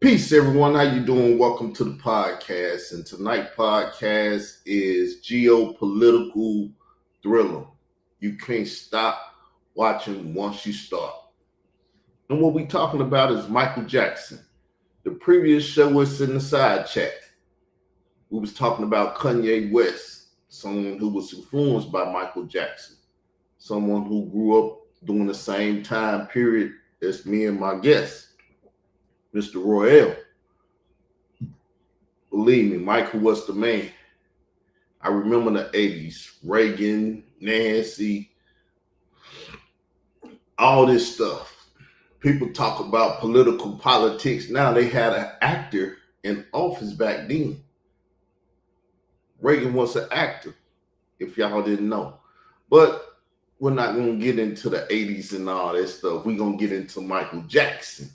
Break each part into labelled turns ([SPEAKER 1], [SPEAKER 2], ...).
[SPEAKER 1] Peace, everyone. How you doing? Welcome to the podcast. And tonight podcast is geopolitical thriller. You can't stop watching once you start. And what we talking about is Michael Jackson. The previous show was in the side chat. We was talking about Kanye West, someone who was influenced by Michael Jackson, someone who grew up during the same time period as me and my guest, Mr. Royale. Believe me, Michael was the man. I remember the 80s, Reagan, Nancy, all this stuff. People talk about politics. Now they had an actor in office back then. Reagan was an actor, if y'all didn't know. But we're not going to get into the 80s and all that stuff. We're going to get into Michael Jackson.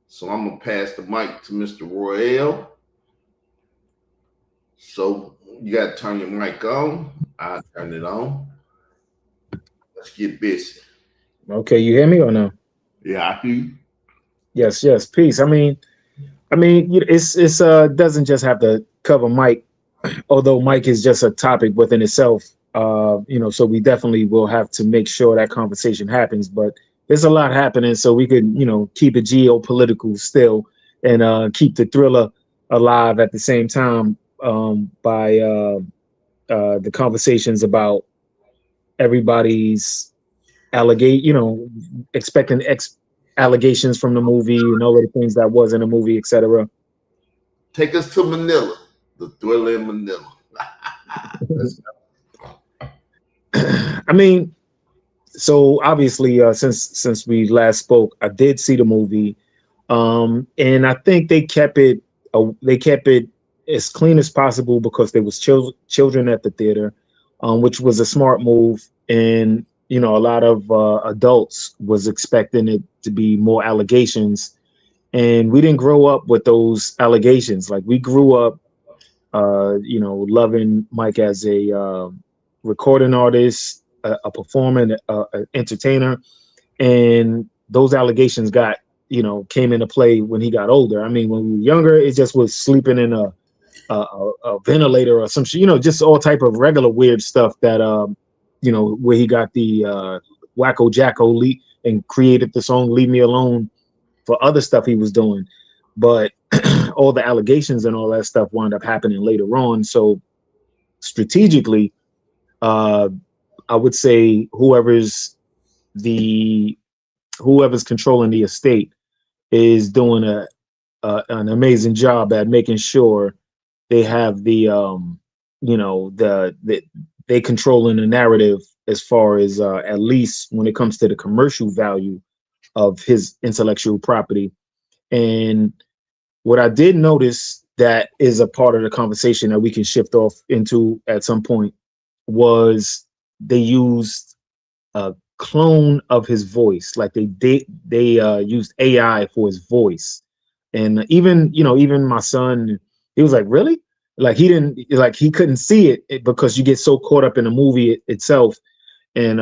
[SPEAKER 1] So I'm going to pass the mic to Mr. Royale. So you got to turn your mic on. I'll turn it on. Let's get busy.
[SPEAKER 2] Okay, you hear me or no?
[SPEAKER 1] Yeah, I hear you.
[SPEAKER 2] Yes. Peace. I mean, it's doesn't just have to cover Mike, although Mike is just a topic within itself. So we definitely will have to make sure that conversation happens. But there's a lot happening, so we could, keep it geopolitical still and keep the thriller alive at the same time. By the conversations about everybody's expecting allegations from the movie and all of the things that was in the movie, etc.
[SPEAKER 1] Take us to Manila, the thriller in Manila.
[SPEAKER 2] I mean, so obviously, since we last spoke, I did see the movie, and I think they kept it as clean as possible because there was children at the theater, which was a smart move. And, a lot of adults was expecting it to be more allegations. And we didn't grow up with those allegations. Like we grew up, loving Mike as a recording artist, a performer, an entertainer. And those allegations came into play when he got older. I mean, when we were younger, it just was sleeping in a ventilator or some shit, just all type of regular weird stuff that, where he got the Wacko Jacko and created the song Leave Me Alone for other stuff he was doing. But all the allegations and all that stuff wound up happening later on. So strategically, I would say whoever's controlling the estate is doing an amazing job at making sure they have they controlling the narrative as far as at least when it comes to the commercial value of his intellectual property. And what I did notice that is a part of the conversation that we can shift off into at some point was they used a clone of his voice. Like they used AI for his voice. And even my son, he was like, really? Like he couldn't see it because you get so caught up in the movie itself. And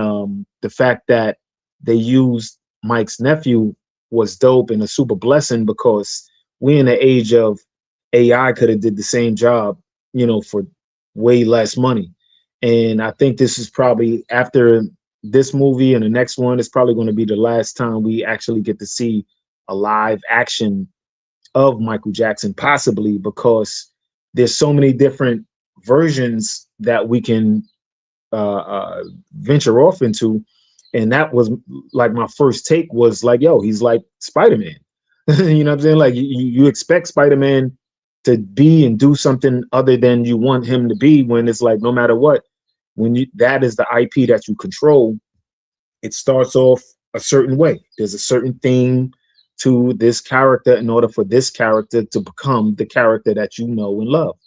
[SPEAKER 2] the fact that they used Mike's nephew was dope and a super blessing because we in the age of AI could have did the same job, for way less money. And I think this is probably after this movie and the next one is probably going to be the last time we actually get to see a live action of Michael Jackson, possibly because there's so many different versions that we can venture off into. And that was like my first take was like, yo, he's like Spider-Man. You know what I'm saying? Like you expect Spider-Man to be and do something other than you want him to be, when it's like, no matter what, that is the IP that you control, it starts off a certain way. There's a certain theme to this character in order for this character to become the character that you know and love.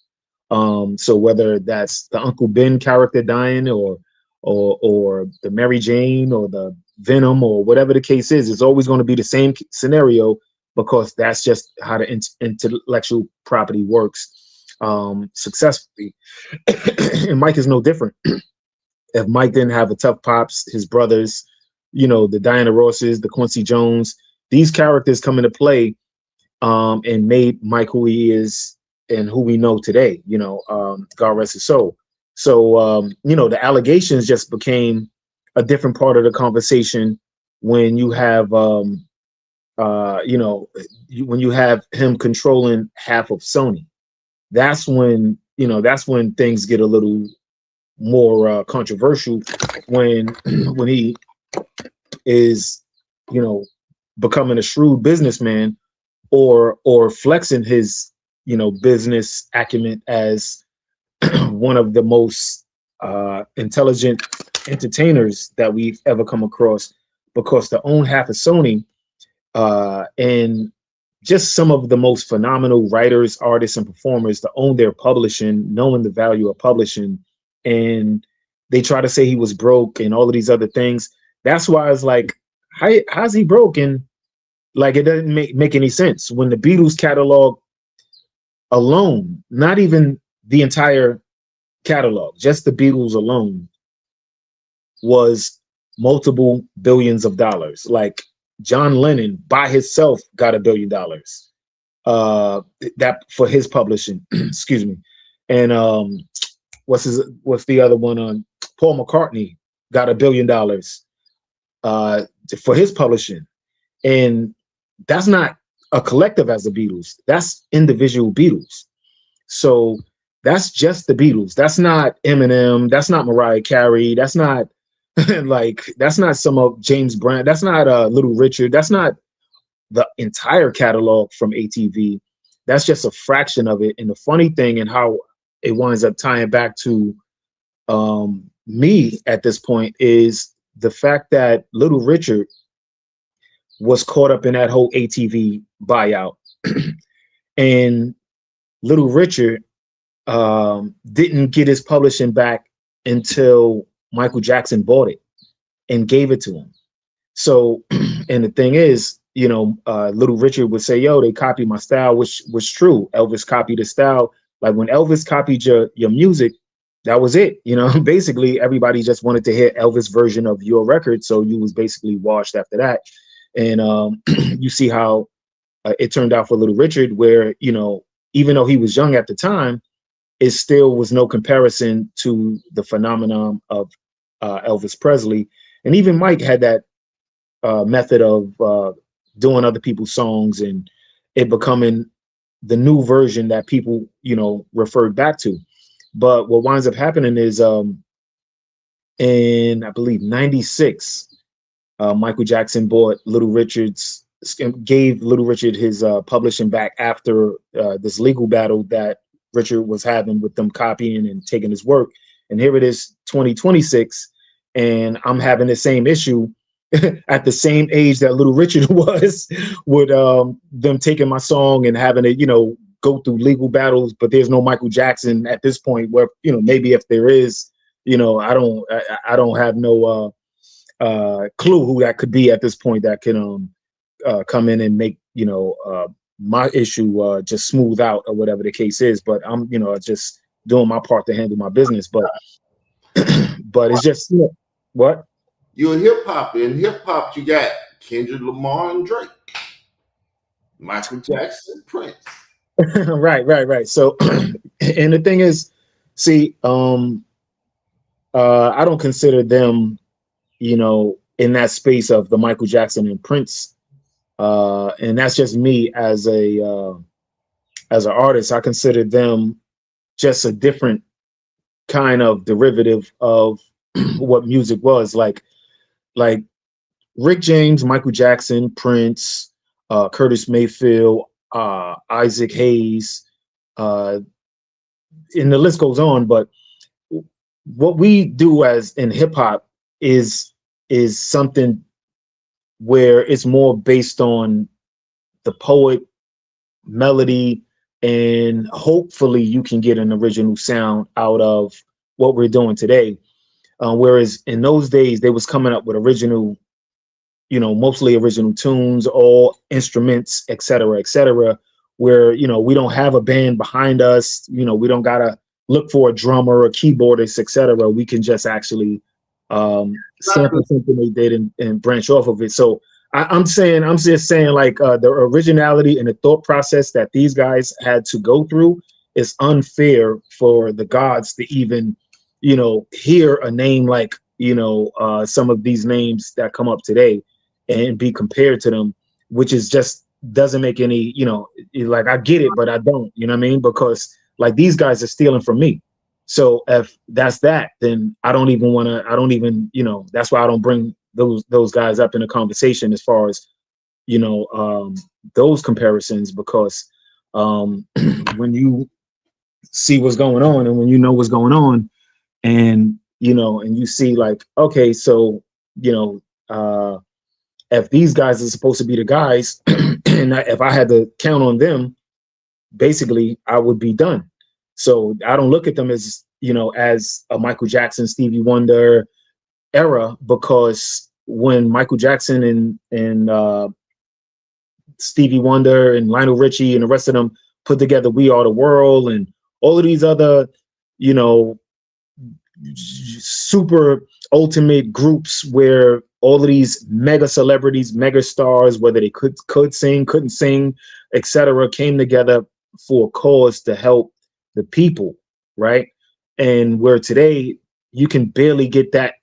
[SPEAKER 2] So whether that's the Uncle Ben character dying or the Mary Jane or the Venom or whatever the case is, it's always going to be the same scenario because that's just how the intellectual property works successfully. And Mike is no different. If Mike didn't have a Tough Pops, his brothers, the Diana Rosses, the Quincy Jones, these characters come into play and made Mike who he is and who we know today. God rest his soul. So the allegations just became a different part of the conversation when you have when you have him controlling half of Sony. That's when things get a little more controversial, when when he is becoming a shrewd businessman, or flexing his business acumen as one of the most intelligent entertainers that we've ever come across, because to own half of Sony, and just some of the most phenomenal writers, artists, and performers to own their publishing, knowing the value of publishing, and they try to say he was broke and all of these other things. That's why it's like, how's he broke? And like, it doesn't make any sense when the Beatles catalog alone, not even the entire catalog, just the Beatles alone, was multiple billions of dollars. Like, John Lennon by himself got $1 billion that for his publishing. Excuse me. And what's the other one on? Paul McCartney got $1 billion for his publishing. And that's not a collective as the Beatles. That's individual Beatles. So that's just the Beatles. That's not Eminem. That's not Mariah Carey. That's not that's not some of James Brown. That's not Little Richard. That's not the entire catalog from ATV. That's just a fraction of it. And the funny thing, and how it winds up tying back to me at this point, is the fact that Little Richard was caught up in that whole ATV buyout. And Little Richard didn't get his publishing back until Michael Jackson bought it and gave it to him. So, and the thing is, Little Richard would say, yo, they copied my style, which was true. Elvis copied his style. Like, when Elvis copied your music, that was it. Basically everybody just wanted to hear Elvis version of your record. So you was basically washed after that. And you see how it turned out for Little Richard, where, even though he was young at the time, it still was no comparison to the phenomenon of Elvis Presley. And even Mike had that method of doing other people's songs and it becoming the new version that people, referred back to. But what winds up happening is in, I believe, 96, Michael Jackson gave Little Richard his publishing back after this legal battle that Richard was having with them copying and taking his work. And here it is, 2026, and I'm having the same issue at the same age that Little Richard was, with them taking my song and having to, go through legal battles. But there's no Michael Jackson at this point, where, maybe if there is, I don't have no clue who that could be at this point that can come in and make, my issue just smooth out, or whatever the case is. But I'm, just doing my part to handle my business. But but it's just, what?
[SPEAKER 1] You're hip hop. In hip hop, you got Kendrick Lamar and Drake, Michael Jackson, Prince.
[SPEAKER 2] Right. So, and the thing is, see, I don't consider them, in that space of the Michael Jackson and Prince. And that's just me as an artist. I consider them just a different kind of derivative of what music was. Like Rick James, Michael Jackson, Prince, Curtis Mayfield, Isaac Hayes, and the list goes on. But what we do as in hip hop is something where it's more based on the poet, melody, and hopefully you can get an original sound out of what we're doing today. Whereas in those days, they was coming up with original, mostly original tunes, all instruments, et cetera, where, we don't have a band behind us. We don't got to look for a drummer, a keyboardist, et cetera. We can just actually sample something they did and branch off of it. So I'm just saying, like, the originality and the thought process that these guys had to go through is unfair for the gods to even, hear a name like, some of these names that come up today and be compared to them, which is just doesn't make any, like, I get it, but I don't, you know what I mean? Because like these guys are stealing from me. So if that's that, then I don't even want to, I don't even, that's why I don't bring those guys up in a conversation as far as, you know, um, those comparisons, because when you see what's going on and when you know what's going on, and, and you see like, okay, so, you know, if these guys are supposed to be the guys, and if I had to count on them, basically I would be done. So I don't look at them as, as a Michael Jackson, Stevie Wonder era, because when Michael Jackson and Stevie Wonder and Lionel Richie and the rest of them put together We Are the World and all of these other, you know, super ultimate groups where all of these mega celebrities, mega stars, whether they could sing, couldn't sing, etc., came together for a cause to help the people, right? And where today you can barely get that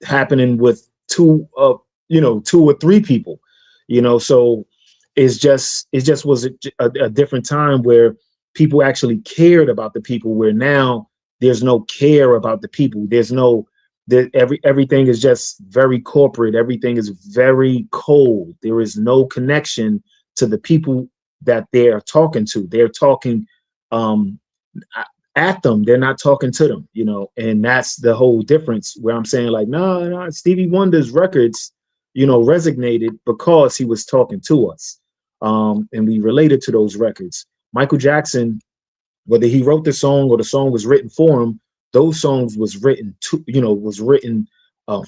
[SPEAKER 2] happening with two or three people, so it just was a different time where people actually cared about the people, where now there's no care about the people. There's no that everything is just very corporate. Everything is very cold. There is no connection to the people that they're talking to. They're talking um at them. They're not talking to them, and that's the whole difference, where I'm saying like, no, Stevie Wonder's records, resonated because he was talking to us. And we related to those records. Michael Jackson, whether he wrote the song or the song was written for him, those songs was written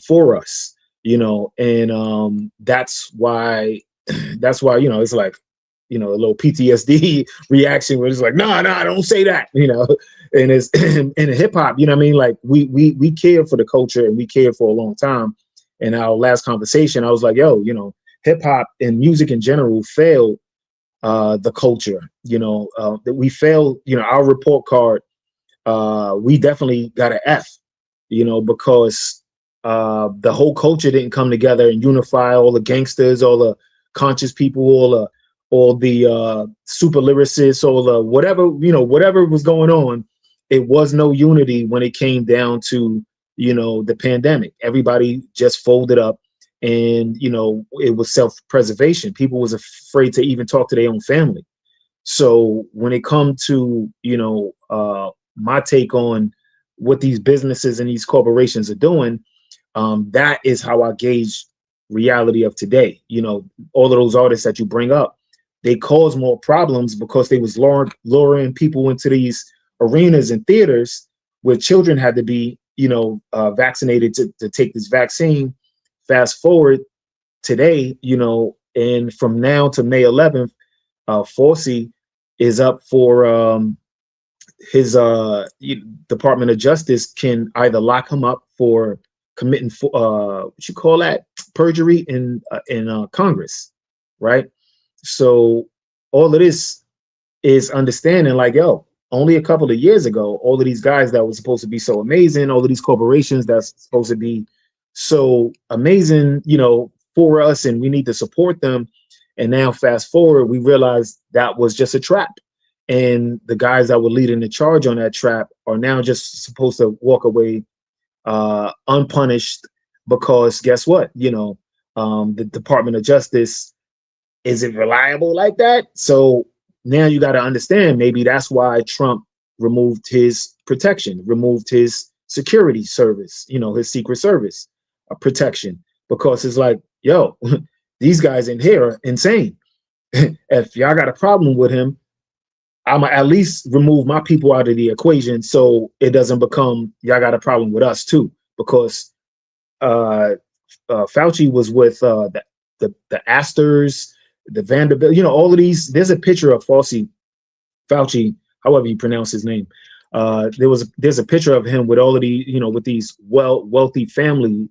[SPEAKER 2] for us, and that's why it's like, a little PTSD reaction where it's like, no, don't say that, and it's in hip hop, you know what I mean? Like we care for the culture, and we cared for a long time. In our last conversation, I was like, yo, hip hop and music in general failed the culture, that we failed, our report card, we definitely got an F, because the whole culture didn't come together and unify all the gangsters, all the conscious people, all the super lyricists, all the whatever was going on. It was no unity when it came down to, the pandemic. Everybody just folded up, and, it was self-preservation. People was afraid to even talk to their own family. So when it comes to, my take on what these businesses and these corporations are doing, that is how I gauge reality of today. All of those artists that you bring up, they cause more problems because they was luring people into these arenas and theaters where children had to be, vaccinated to take this vaccine. Fast forward today, and from now to May 11th, Fauci is up for his Department of Justice can either lock him up for committing what you call that, perjury in Congress, right? So all of this is understanding like, yo, only a couple of years ago, all of these guys that were supposed to be so amazing, all of these corporations that's supposed to be so amazing, for us, and we need to support them. And now fast forward, we realize that was just a trap. And the guys that were leading the charge on that trap are now just supposed to walk away unpunished, because guess what? The Department of Justice isn't reliable like that. So now you got to understand, maybe that's why Trump removed his protection, removed his security service, his secret service protection, because it's like, yo, these guys in here are insane. If y'all got a problem with him, I'm gonna at least remove my people out of the equation, so it doesn't become y'all got a problem with us too. Because Fauci was with the Astors, the Vanderbilt, all of these. There's a picture of Fauci, however you pronounce his name. There's a picture of him with all of the, with these wealthy family,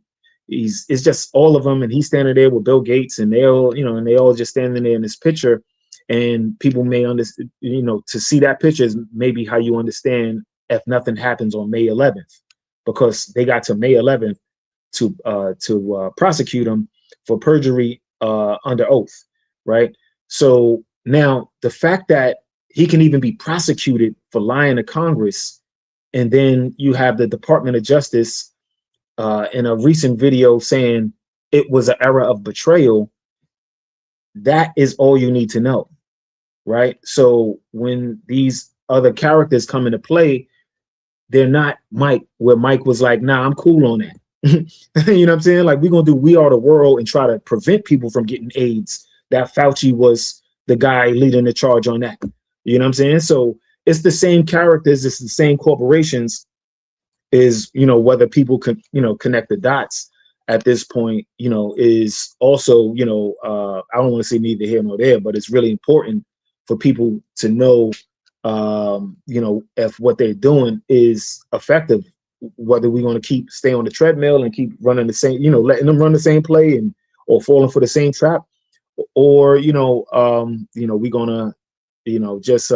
[SPEAKER 2] it's just all of them, and he's standing there with Bill Gates, and they all, and they all just standing there in this picture. And people may understand, to see that picture is maybe how you understand if nothing happens on May 11th, because they got to May 11th to prosecute him for perjury under oath, right? So now the fact that he can even be prosecuted for lying to Congress, and then you have the Department of Justice in a recent video saying it was an era of betrayal, that is all you need to know, right? So when these other characters come into play, they're not Mike, where Mike was like, nah, I'm cool on that. You know what I'm saying? Like, we're going to do We Are the World and try to prevent people from getting AIDS. That Fauci was the guy leading the charge on that. You know what I'm saying? So it's the same characters, it's the same corporations, is, whether people could, connect the dots at this point, is also, I don't want to say neither here nor there, but it's really important for people to know, if what they're doing is effective, whether we're going to stay on the treadmill and keep running the same, letting them run the same play or falling for the same trap, or, we're going to, just,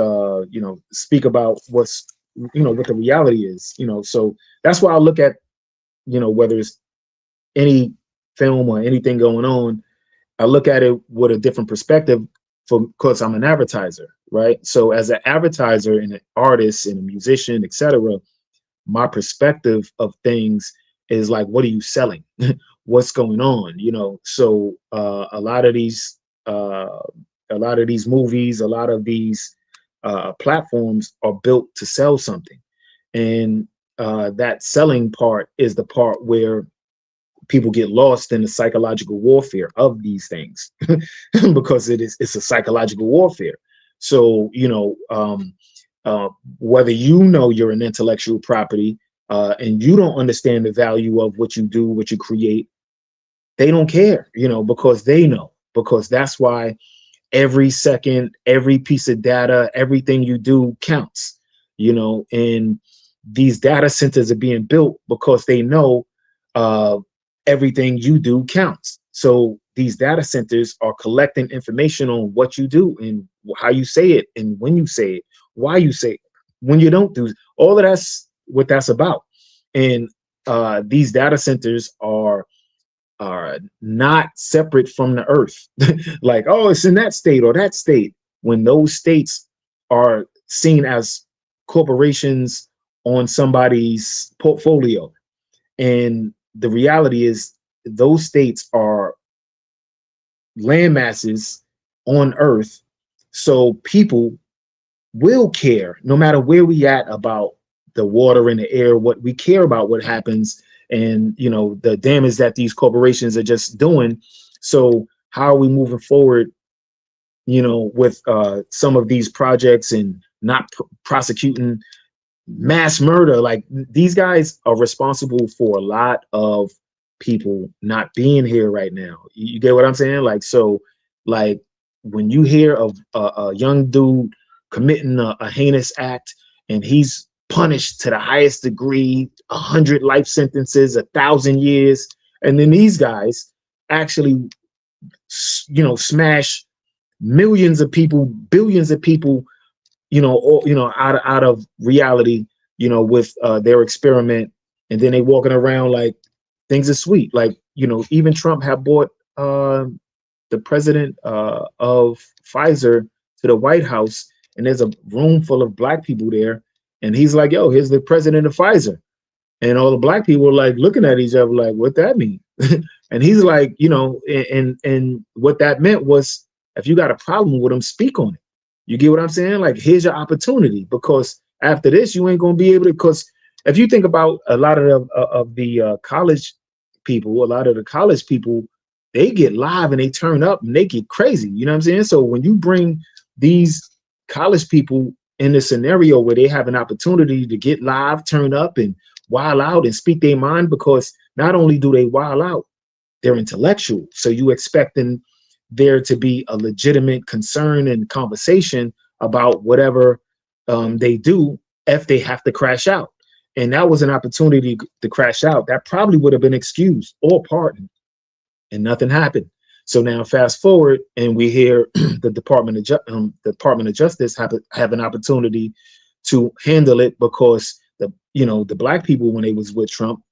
[SPEAKER 2] speak about what's, what the reality is, so that's why I look at, whether it's any film or anything going on, I look at it with a different perspective because I'm an advertiser, right? So as an advertiser and an artist and a musician, etc., my perspective of things is like, what are you selling? What's going on? So a lot of these movies, a lot of these platforms are built to sell something, and that selling part is the part where people get lost in the psychological warfare of these things because it's a psychological warfare. So whether you're an intellectual property and you don't understand the value of what you do, what you create, they don't care, because they know, because that's why every second, every piece of data, everything you do counts, and these data centers are being built because they know everything you do counts. So these data centers are collecting information on what you do and how you say it and when you say it, why you say it, when you don't do it. All of that's what that's about. And these data centers are not separate from the earth. Like, oh, it's in that state or that state, when those states are seen as corporations on somebody's portfolio. And the reality is those states are land masses on earth. So people will care no matter where we at about the water and the air. What we care about, what happens, and the damage that these corporations are just doing. So how are we moving forward, with some of these projects and not prosecuting mass murder? Like, these guys are responsible for a lot of people not being here right now. You get what I'm saying? Like, so, like, when you hear of a young dude committing a heinous act and he's punished to the highest degree, 100 life sentences, 1,000 years, and then these guys actually, smash millions of people, billions of people, out of reality, with their experiment, and then they walking around like things are sweet. Like, even Trump had brought the president of Pfizer to the White House, and there's a room full of black people there, and he's like, yo, here's the president of Pfizer. And all the black people were like looking at each other like, what that mean? And he's like, and what that meant was, if you got a problem with him, speak on it. You get what I'm saying? Like, here's your opportunity, because after this, you ain't going to be able to, because if you think about a lot of the college people, a lot of the college people, they get live and they turn up and they get crazy. You know what I'm saying? So when you bring these college people in a scenario where they have an opportunity to get live, turn up and wild out and speak their mind, because not only do they wild out, they're intellectual. So you expecting there to be a legitimate concern and conversation about whatever they do if they have to crash out. and that was an opportunity to crash out. That probably would have been excused or pardoned, and nothing happened. So now fast forward, and we hear the Department of Justice have an opportunity to handle it, because the black people, when they was with Trump,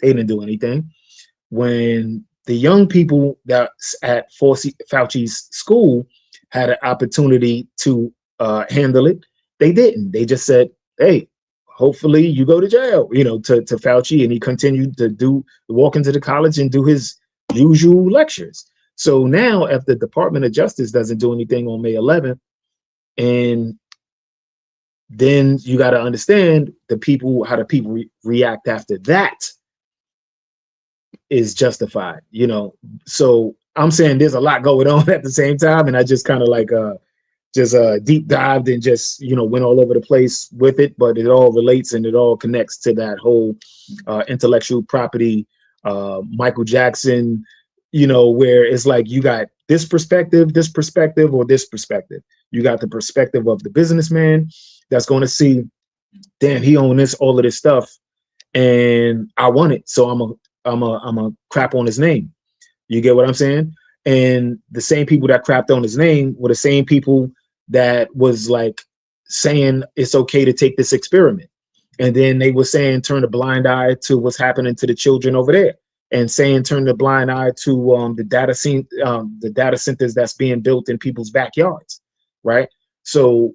[SPEAKER 2] they didn't do anything. When the young people that's at Fauci's school had an opportunity to handle it, they didn't. They just said, "Hey, hopefully you go to jail," to Fauci, and he continued to walk into the college and do his usual lectures. So now, if the Department of Justice doesn't do anything on May 11th, and then you got to understand how the people react after that is justified, So I'm saying there's a lot going on at the same time, and I just kind of like just deep dived and just went all over the place with it, but it all relates and it all connects to that whole intellectual property, Michael Jackson, where it's like you got this perspective, or this perspective. You got the perspective of the businessman that's going to see, damn, he owns all of this stuff, and I want it, so I'm a crap on his name. You get what I'm saying? And the same people that crapped on his name were the same people that was like saying it's okay to take this experiment. And then they were saying turn a blind eye to what's happening to the children over there, and saying turn the blind eye to the data centers that's being built in people's backyards, right? So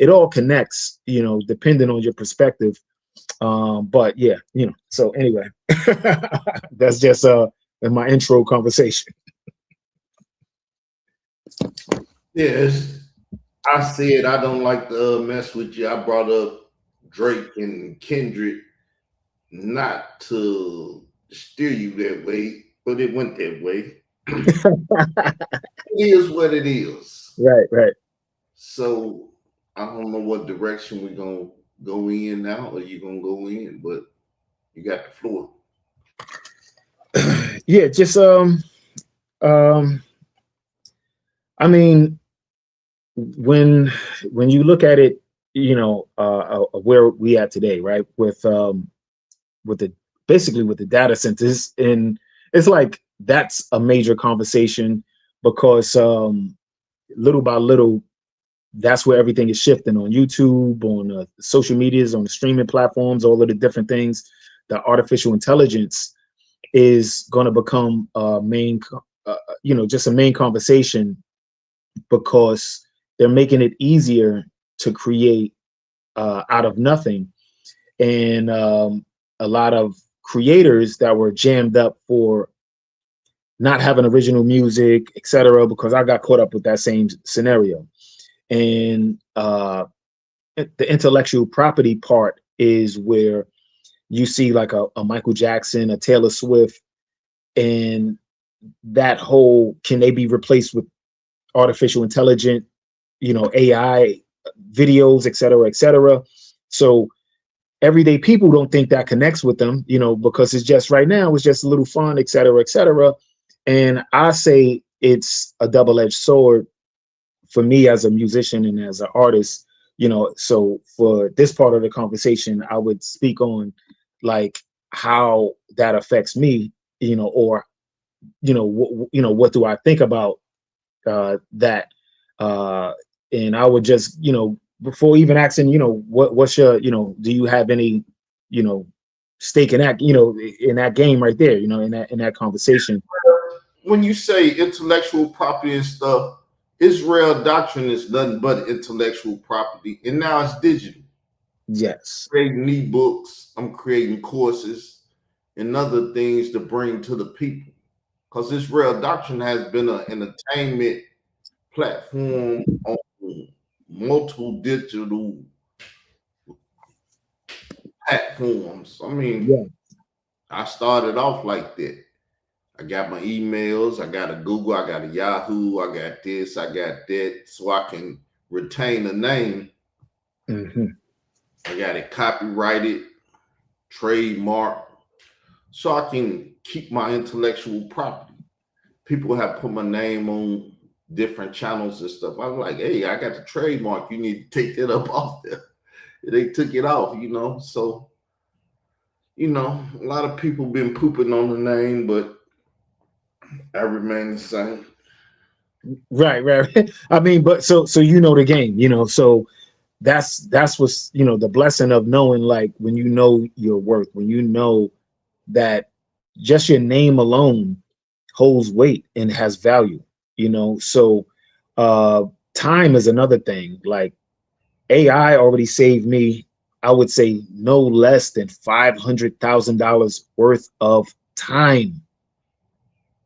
[SPEAKER 2] it all connects, depending on your perspective. But yeah, so anyway, that's just in my intro conversation.
[SPEAKER 1] Yes, I said I don't like to mess with you. I brought up Drake and Kendrick not to steer you that way, but it went that way. It is what it is.
[SPEAKER 2] Right.
[SPEAKER 1] So I don't know what direction we're gonna go in now, or you're gonna go in, but you got the floor.
[SPEAKER 2] Yeah, just I mean, when you look at it, where we at today, right? With the basically with the data centers, and it's like that's a major conversation, because little by little, that's where everything is shifting on YouTube, on social medias, on the streaming platforms, all of the different things. The artificial intelligence is going to become just a main conversation, because they're making it easier to create out of nothing. And a lot of creators that were jammed up for not having original music, etc., because I got caught up with that same scenario. And the intellectual property part is where you see like a Michael Jackson, a Taylor Swift, and that whole, can they be replaced with artificial intelligent, AI videos, etc., etc. So everyday people don't think that connects with them, because it's just right now, it's just a little fun, etc., etc. And I say it's a double-edged sword for me as a musician and as an artist, so for this part of the conversation, I would speak on like how that affects me, or what do I think about that, and I would just, before even asking, what's your, do you have any, stake in that, in that game right there, in that conversation.
[SPEAKER 1] When you say intellectual property and stuff, Israel doctrine is nothing but intellectual property, and now it's digital.
[SPEAKER 2] Yes.
[SPEAKER 1] Creating ebooks, I'm creating courses and other things to bring to the people. Because Israel doctrine has been an entertainment platform on multiple digital platforms. I mean,
[SPEAKER 2] Yeah.
[SPEAKER 1] I started off like that. I got my emails, I got a Google, I got a Yahoo, I got this, I got that, so I can retain a name.
[SPEAKER 2] Mm-hmm.
[SPEAKER 1] I got it copyrighted, trademark, so I can keep my intellectual property. People have put my name on different channels and stuff. I was like, hey, I got the trademark. You need to take that up off there. They took it off, So You know, a lot of people been pooping on the name, but I remain the same.
[SPEAKER 2] Right, right. I mean, but so you know the game, so that's what's the blessing of knowing, like, when you know your worth, when you know that just your name alone holds weight and has value, so uh time is another thing. Like, AI already saved me, I would say, no less than $500,000 worth of time.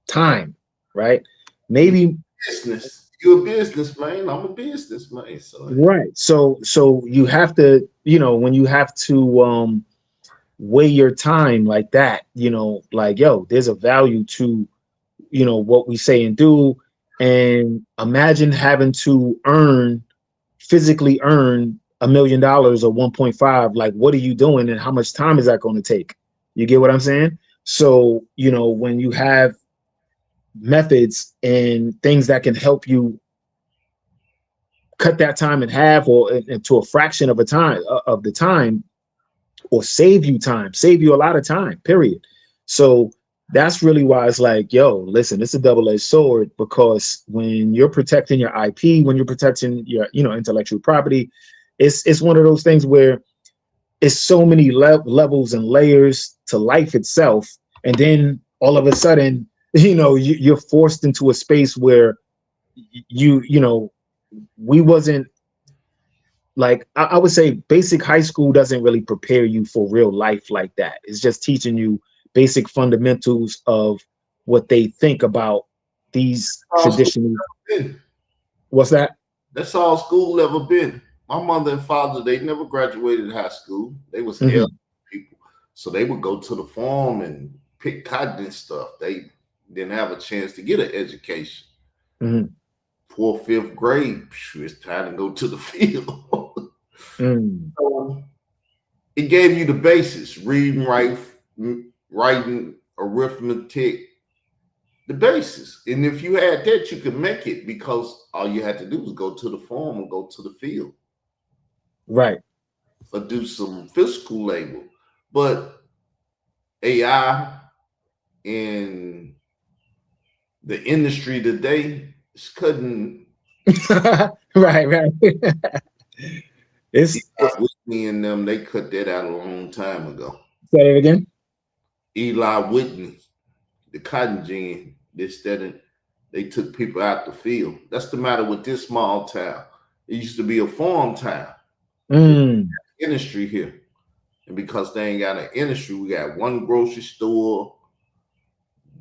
[SPEAKER 2] Time, right? Maybe.
[SPEAKER 1] Business. You're a businessman. I'm a businessman. So
[SPEAKER 2] Right. So you have to, when you have to weigh your time like that, like, yo, there's a value to, what we say and do. And imagine having to physically earn $1 million or 1.5. Like, what are you doing and how much time is that going to take? You get what I'm saying? So, when you have methods and things that can help you cut that time in half or into a fraction of a time of the time, or save you a lot of time, period. So that's really why it's like, yo, listen, it's a double-edged sword, because when you're protecting your IP, when you're protecting your intellectual property, it's one of those things where it's so many levels and layers to life itself. And then all of a sudden, you're forced into a space where we wasn't, like, I would say basic high school doesn't really prepare you for real life like that. It's just teaching you basic fundamentals of what they think about these
[SPEAKER 1] all school
[SPEAKER 2] traditional.
[SPEAKER 1] been.
[SPEAKER 2] What's that?
[SPEAKER 1] That's all school ever been. My mother and father, they never graduated high school. They was elder
[SPEAKER 2] Hmm.
[SPEAKER 1] people. So they would go to the farm and pick cotton and stuff. They didn't have a chance to get an education.
[SPEAKER 2] Hmm.
[SPEAKER 1] Fourth, fifth grade, it's time to go to the field.
[SPEAKER 2] Mm.
[SPEAKER 1] So it gave you the basis: reading, writing, arithmetic, the basis. And if you had that, you could make it, because all you had to do was go to the farm and go to the field
[SPEAKER 2] Right.
[SPEAKER 1] or do some physical labor. But AI in the industry today is cutting.
[SPEAKER 2] Right, right. It's
[SPEAKER 1] Whitney and them, they cut that out a long time ago.
[SPEAKER 2] Say it again.
[SPEAKER 1] Eli Whitney, the cotton gin, this, that, and they took people out the field. That's the matter with this small town. It used to be a farm town.
[SPEAKER 2] Mm.
[SPEAKER 1] Industry here. And because they ain't got an industry, we got one grocery store,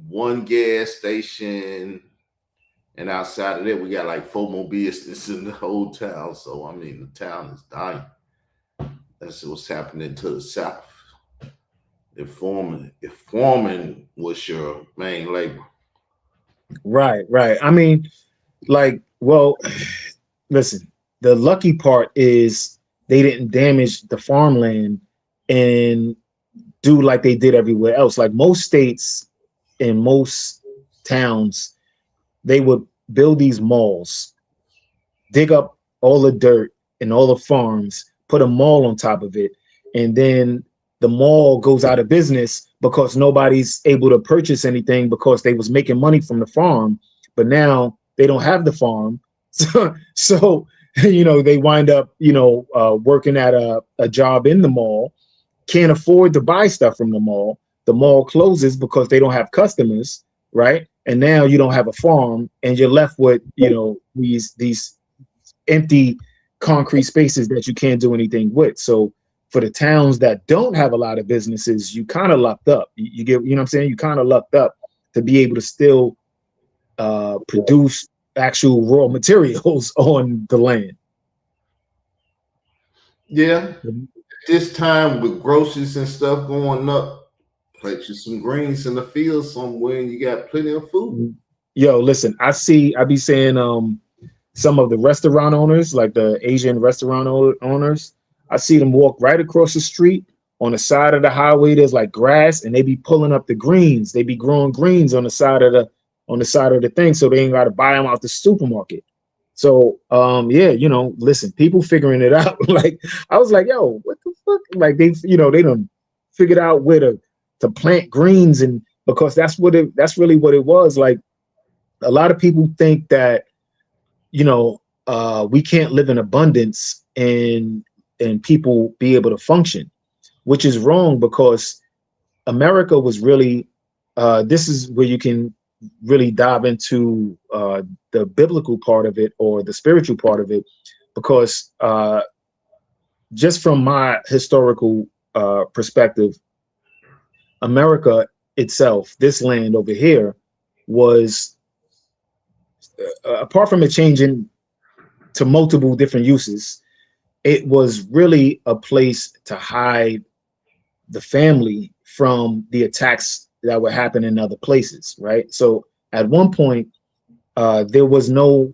[SPEAKER 1] one gas station, and outside of that, we got like 4 more businesses in the whole town. So I mean, the town is dying. That's what's happening to the south. If farming was your main labor.
[SPEAKER 2] Right, right. I mean, like, well, listen, the lucky part is they didn't damage the farmland and do like they did everywhere else. Like, most states and most towns, they would build these malls, dig up all the dirt and all the farms, put a mall on top of it, and then the mall goes out of business because nobody's able to purchase anything because they was making money from the farm, but now they don't have the farm. So they wind up working at a job in the mall, can't afford to buy stuff from the mall closes because they don't have customers, right? And now you don't have a farm, and you're left with these empty concrete spaces that you can't do anything with. So for the towns that don't have a lot of businesses, you kind of lucked up. You get, what I'm saying? You kind of lucked up to be able to still produce actual raw materials on the land.
[SPEAKER 1] Yeah, this time with groceries and stuff going up, plant you some greens in the field somewhere, and you got plenty of food.
[SPEAKER 2] Yo, listen, I be saying some of the restaurant owners, like the Asian restaurant owners, I see them walk right across the street on the side of the highway. There's like grass, and they be pulling up the greens. They be growing greens on the side of the thing, so they ain't got to buy them out the supermarket. So yeah, listen, people figuring it out. Like, I was like, yo, what the fuck? Like, they don't figured out where to plant greens, and because that's really what it was. Like, a lot of people think that, we can't live in abundance and people be able to function, which is wrong, because America was really, this is where you can really dive into the biblical part of it, or the spiritual part of it, because just from my historical perspective, America itself, this land over here, was, apart from it changing to multiple different uses, it was really a place to hide the family from the attacks that would happen in other places, right? So at one point, there was no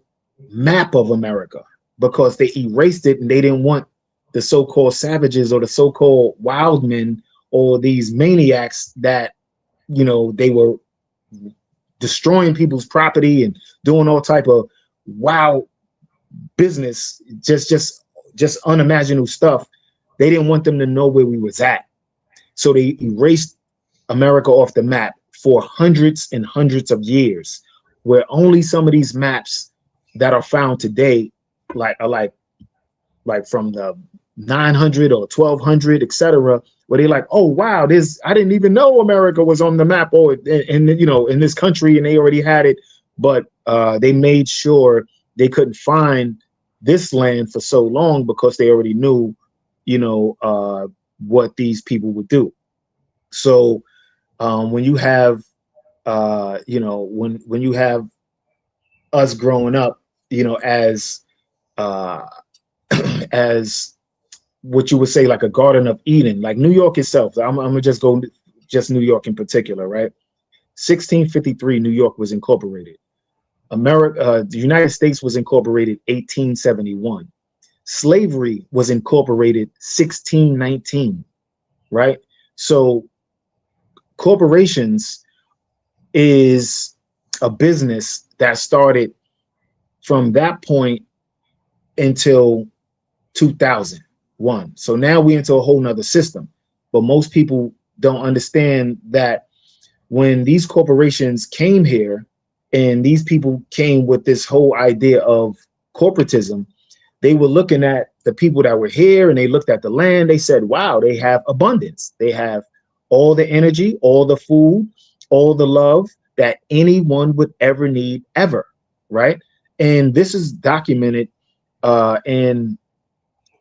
[SPEAKER 2] map of America, because they erased it, and they didn't want the so-called savages or the so-called wild men or these maniacs that, they were destroying people's property and doing all type of wild business, just unimaginable stuff. They didn't want them to know where we was at. So they erased America off the map for hundreds and hundreds of years, where only some of these maps that are found today, are like from the 900 or 1200, etc., where they're like, oh wow, I didn't even know America was on the map, or in this country, and they already had it, but they made sure they couldn't find this land for so long, because they already knew, what these people would do. So when you have, when you have us growing up, as as what you would say, like a Garden of Eden, like New York itself. I'm gonna just go just New York in particular, right? 1653, New York was incorporated. The United States was incorporated 1871. Slavery was incorporated 1619, right? So corporations is a business that started from that point until 2001. So now we're into a whole nother system. But most people don't understand that when these corporations came here, and these people came with this whole idea of corporatism, they were looking at the people that were here, and they looked at the land. They said, wow, they have abundance. They have all the energy, all the food, all the love that anyone would ever need, ever, right? And this is documented in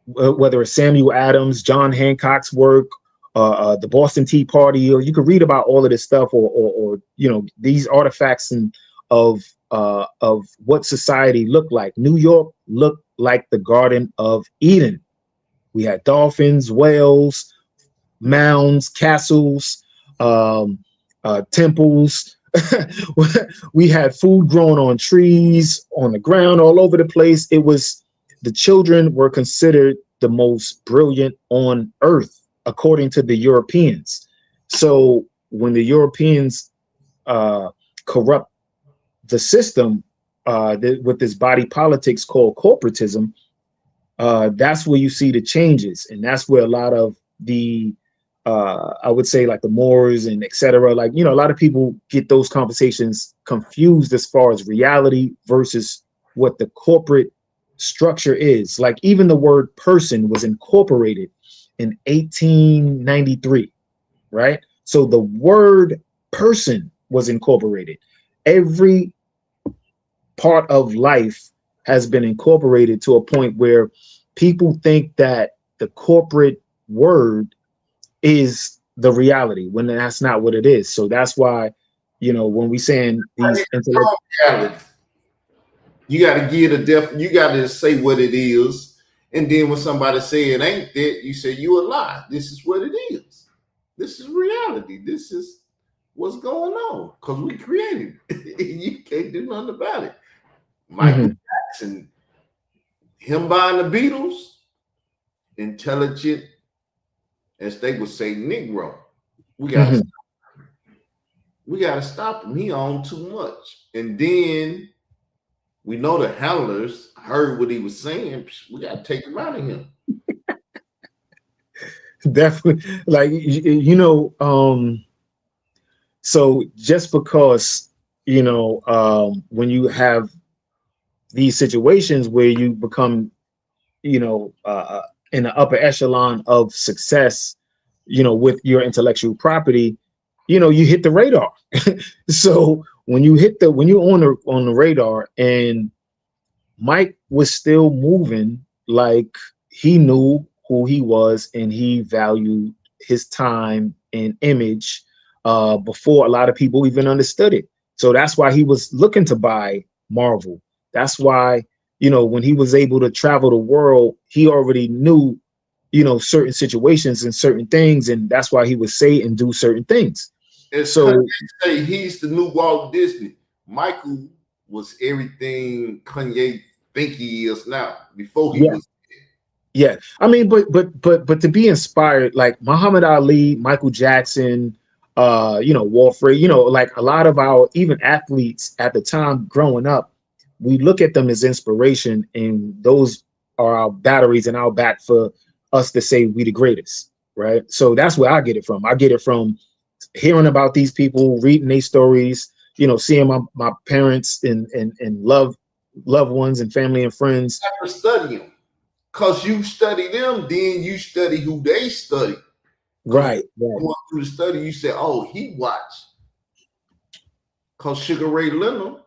[SPEAKER 2] whether it's Samuel Adams, John Hancock's work, the Boston Tea Party, or you could read about all of this stuff, or these artifacts of what society looked like. New York looked like the Garden of Eden. We had dolphins, whales, mounds, castles, temples. We had food growing on trees, on the ground, all over the place. The children were considered the most brilliant on earth, according to the Europeans. So when the Europeans corrupt the system with this body politics called corporatism, that's where you see the changes. And that's where a lot of the, I would say, like the Moors and etc., like, a lot of people get those conversations confused as far as reality versus what the corporate structure is. Like, even the word person was incorporated in 1893, right? So the word person was incorporated. Every part of life has been incorporated to a point where people think that the corporate word is the reality, when that's not what it is. So that's why, when we saying these
[SPEAKER 1] reality, you got to give you got to say what it is, and then when somebody say it ain't that, you say you a lie. This is what it is. This is reality. This is what's going on, because we created it. You can't do nothing about it. Michael Jackson, him buying the Beatles, intelligent, as they would say, Negro. We got to stop him. He owned too much. And then we know the handlers heard what he was saying. We got to take him out of him.
[SPEAKER 2] Definitely. Like, so just because, when you have these situations where you become, you know, uh, in the upper echelon of success, with your intellectual property, you hit the radar. So when you're on the radar, and Mike was still moving, like he knew who he was and he valued his time and image, before a lot of people even understood it. So that's why he was looking to buy Marvel. That's why, when he was able to travel the world, he already knew, certain situations and certain things. And that's why he would say and do certain things.
[SPEAKER 1] As Kanye
[SPEAKER 2] So,
[SPEAKER 1] say, he's the new Walt Disney. Michael was everything Kanye think he is now. Before he
[SPEAKER 2] yeah.
[SPEAKER 1] was,
[SPEAKER 2] Yeah, I mean, but to be inspired, like Muhammad Ali, Michael Jackson, Warfare, like a lot of our even athletes at the time growing up, we look at them as inspiration, and those are our batteries in our back for us to say we the greatest, right? So that's where I get it from. I get it from hearing about these people, reading their stories, seeing my parents and loved ones and family and friends.
[SPEAKER 1] have to study him. Cause you study them, then you study who they study. Cause
[SPEAKER 2] Right, right.
[SPEAKER 1] going through the study, you say, "Oh, he watched." Cause Sugar Ray Leonard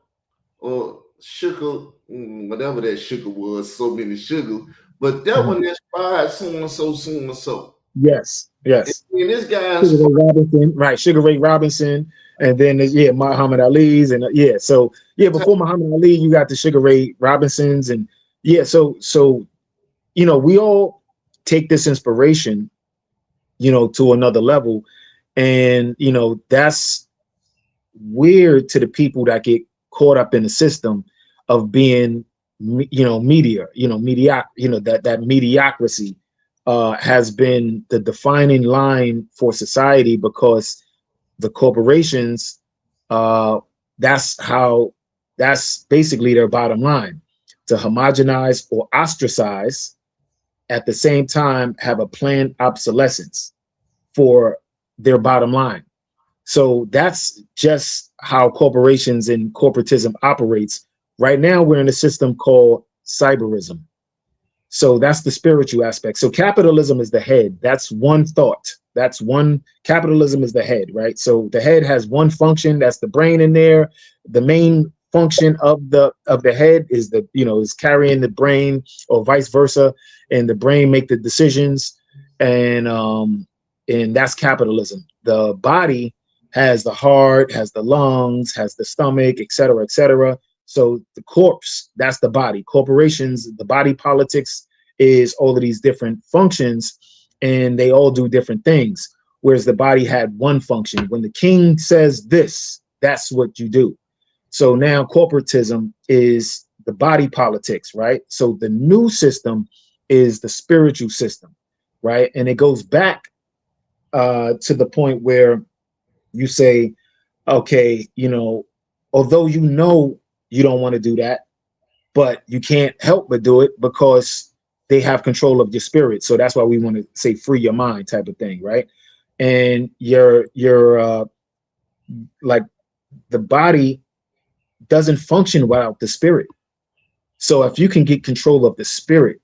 [SPEAKER 1] or Sugar, whatever that sugar was, so many sugars, but that
[SPEAKER 2] Mhm.
[SPEAKER 1] one inspired so and so, so and so.
[SPEAKER 2] Yes,
[SPEAKER 1] And
[SPEAKER 2] yes.
[SPEAKER 1] then this guy
[SPEAKER 2] Sugar
[SPEAKER 1] inspired.
[SPEAKER 2] Ray Robinson, right? Sugar Ray Robinson, and then there's, yeah, Muhammad Ali's, and yeah. So yeah, before Muhammad Ali, you got the Sugar Ray Robinsons, and yeah. So we all take this inspiration, to another level, and that's weird to the people that get caught up in the system of being, that mediocrity has been the defining line for society, because the corporations, uh, that's how, that's basically their bottom line, to homogenize or ostracize, at the same time have a planned obsolescence for their bottom line. So that's just how corporations and corporatism operates. Right now, we're in a system called cyberism. So that's the spiritual aspect. So capitalism is the head. That's one thought. That's one. Capitalism is the head, right? So the head has one function. That's the brain in there. The main function of the head is is carrying the brain, or vice versa, and the brain make the decisions, and that's capitalism. The body has the heart, has the lungs, has the stomach, et cetera, et cetera. So the corpse, that's the body. Corporations, the body politics is all of these different functions, and they all do different things. Whereas the body had one function. When the king says this, that's what you do. So now corporatism is the body politics, right? So the new system is the spiritual system, right? And it goes back to the point where you say, okay, although you don't want to do that, but you can't help but do it because they have control of your spirit. So that's why we want to say free your mind type of thing, right? And your like the body doesn't function without the spirit. So if you can get control of the spirit,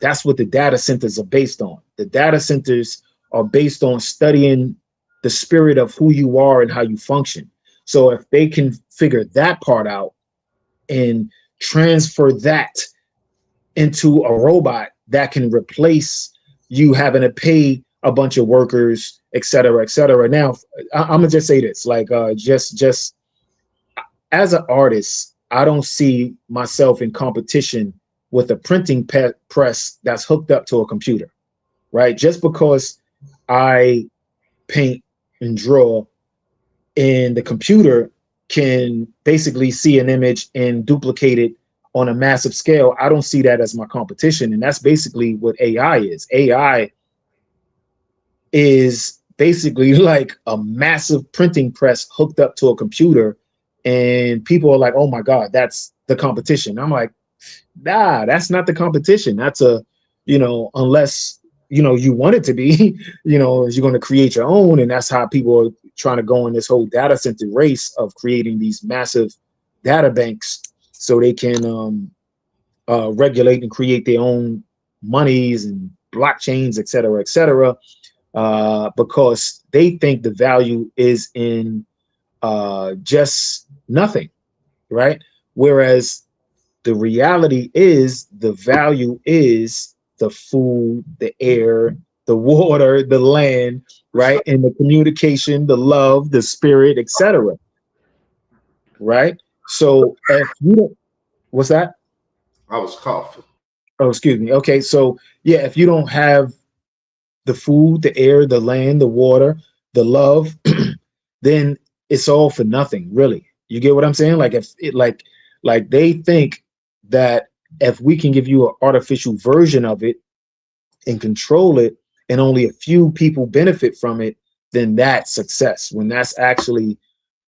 [SPEAKER 2] that's what the data centers are based on. The data centers are based on studying the spirit of who you are and how you function. So if they can figure that part out and transfer that into a robot that can replace you having to pay a bunch of workers, et cetera, et cetera. Now, I'm gonna just say this, like, just as an artist, I don't see myself in competition with a printing press that's hooked up to a computer, right? Just because I paint and draw, and the computer can basically see an image and duplicate it on a massive scale, I don't see that as my competition. And that's basically what AI is. AI is basically like a massive printing press hooked up to a computer. And people are like, oh my God, that's the competition. I'm like, nah, that's not the competition. That's unless you want it to be. You're going to create your own, and that's how people are trying to go in this whole data center race of creating these massive data banks so they can regulate and create their own monies and blockchains, et cetera, because they think the value is in just nothing, right? Whereas the reality is the value is the food, the air, the water, the land, right? And the communication, the love, the spirit, etc. Right? So if you don't, what's that?
[SPEAKER 1] I was coughing.
[SPEAKER 2] Oh, excuse me. Okay, so yeah, if you don't have the food, the air, the land, the water, the love, then it's all for nothing, really. You get what I'm saying? Like if it like they think that if we can give you an artificial version of it and control it and only a few people benefit from it, then that's success. When that's actually,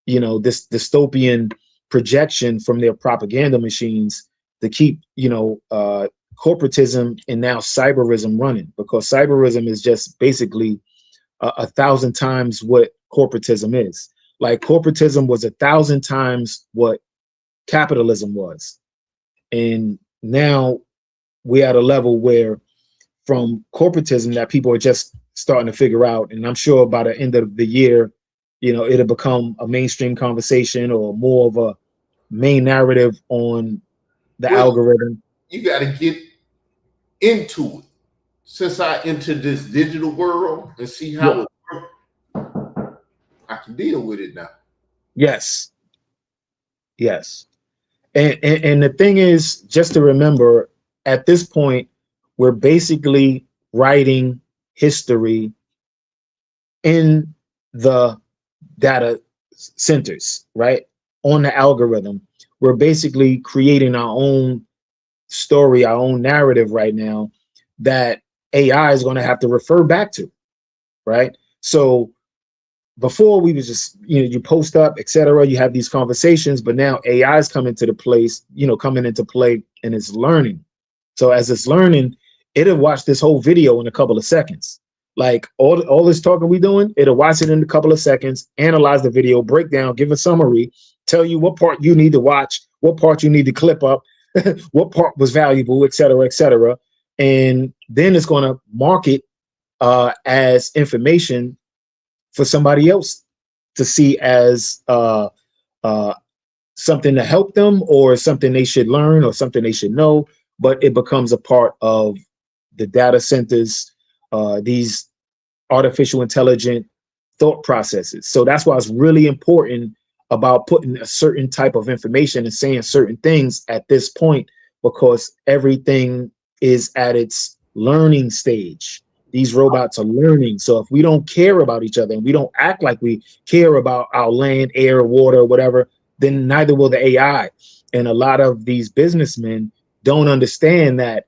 [SPEAKER 2] this dystopian projection from their propaganda machines to keep, corporatism and now cyberism running, because cyberism is just basically a thousand times what corporatism is. Like corporatism was 1,000 times what capitalism was. And now we're at a level where from corporatism that people are just starting to figure out. And I'm sure by the end of the year, it'll become a mainstream conversation or more of a main narrative on the
[SPEAKER 1] Well,
[SPEAKER 2] algorithm.
[SPEAKER 1] you got to get into it. Since I entered this digital world and see
[SPEAKER 2] Yeah.
[SPEAKER 1] how it works, I can deal with it now.
[SPEAKER 2] Yes. Yes. And the thing is, just to remember, at this point, we're basically writing history in the data centers, right? On the algorithm. We're basically creating our own story, our own narrative right now that AI is going to have to refer back to, right? So before we was just, you post up, etc. You have these conversations, but now AI is coming into play and it's learning. So as it's learning, it'll watch this whole video in a couple of seconds. Like all this talking we doing, it'll watch it in a couple of seconds, analyze the video, break down, give a summary, tell you what part you need to watch, what part you need to clip up, what part was valuable, etc., etc. And then it's going to mark it as information for somebody else to see as uh, something to help them or something they should learn or something they should know. But it becomes a part of the data centers, these artificial intelligent thought processes. So that's why it's really important about putting a certain type of information and saying certain things at this point, because everything is at its learning stage. These robots are learning. So if we don't care about each other and we don't act like we care about our land, air, water, whatever, then neither will the AI. And a lot of these businessmen don't understand that,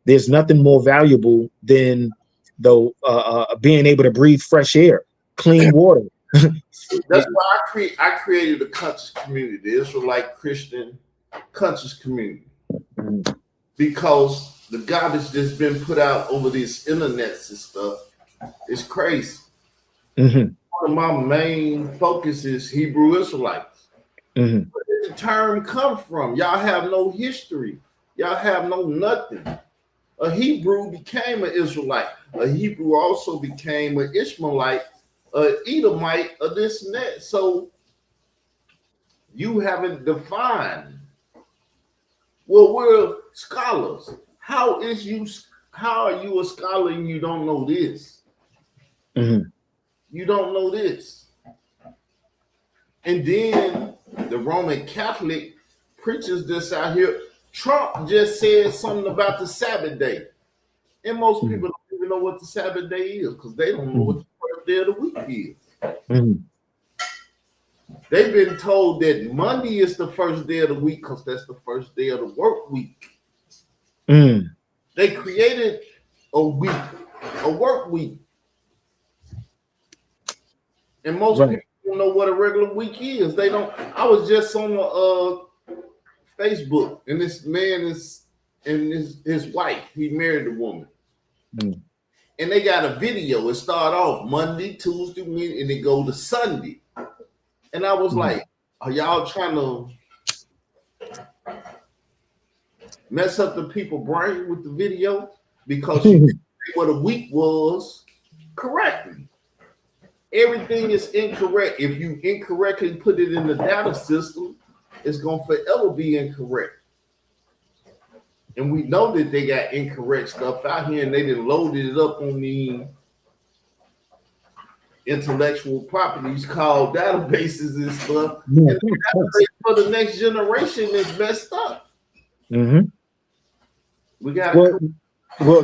[SPEAKER 2] there's nothing more valuable than being able to breathe fresh air, clean water.
[SPEAKER 1] That's why I created a conscious community, the Israelite Christian conscious community, because the garbage that's been put out over these internets and stuff is crazy.
[SPEAKER 2] Mm-hmm.
[SPEAKER 1] One of my main focus is Hebrew Israelites.
[SPEAKER 2] Mm-hmm.
[SPEAKER 1] Where did the term come from? Y'all have no history. Y'all have no nothing. A Hebrew became an Israelite. A Hebrew also became an Ishmaelite, an Edomite, or this and that. So you haven't defined. Well, we're scholars. How are you a scholar and you don't know this?
[SPEAKER 2] Mm-hmm.
[SPEAKER 1] You don't know this. And then the Roman Catholic preaches this out here. Trump just said something about the Sabbath day. And most
[SPEAKER 2] Mm-hmm.
[SPEAKER 1] people don't even know what the Sabbath day is because they don't know what the first day of the week is.
[SPEAKER 2] Mm-hmm.
[SPEAKER 1] They've been told that Monday is the first day of the week because that's the first day of the work week.
[SPEAKER 2] Mm-hmm.
[SPEAKER 1] They created a week, a work week. And most
[SPEAKER 2] Right.
[SPEAKER 1] people don't know what a regular week is. They don't. I was just on Facebook, and this man is and his wife. He married a woman.
[SPEAKER 2] Mm.
[SPEAKER 1] And they got a video. It start off Monday, Tuesday, Wednesday, and it go to Sunday. And I was
[SPEAKER 2] Mm.
[SPEAKER 1] like, are y'all trying to mess up the people brain with the video? Because you didn't say what a week was correctly. Everything is incorrect. If you incorrectly put it in the data system, it's going to forever be incorrect. And we know that they got incorrect stuff out here and they done loaded it up on the intellectual properties called databases and stuff.
[SPEAKER 2] Yeah,
[SPEAKER 1] And the database for the next generation is messed up.
[SPEAKER 2] mm-hmm.
[SPEAKER 1] We got
[SPEAKER 2] Well,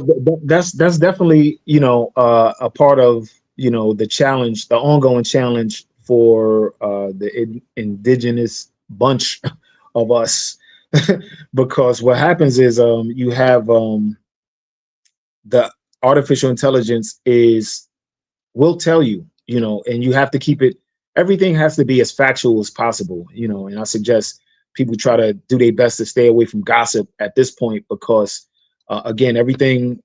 [SPEAKER 1] to.
[SPEAKER 2] that's definitely, a part of, the challenge, the ongoing challenge for the indigenous bunch of us, because what happens is you have the artificial intelligence is will tell you, and you have to keep it. Everything has to be as factual as possible, and I suggest people try to do their best to stay away from gossip at this point, because again, everything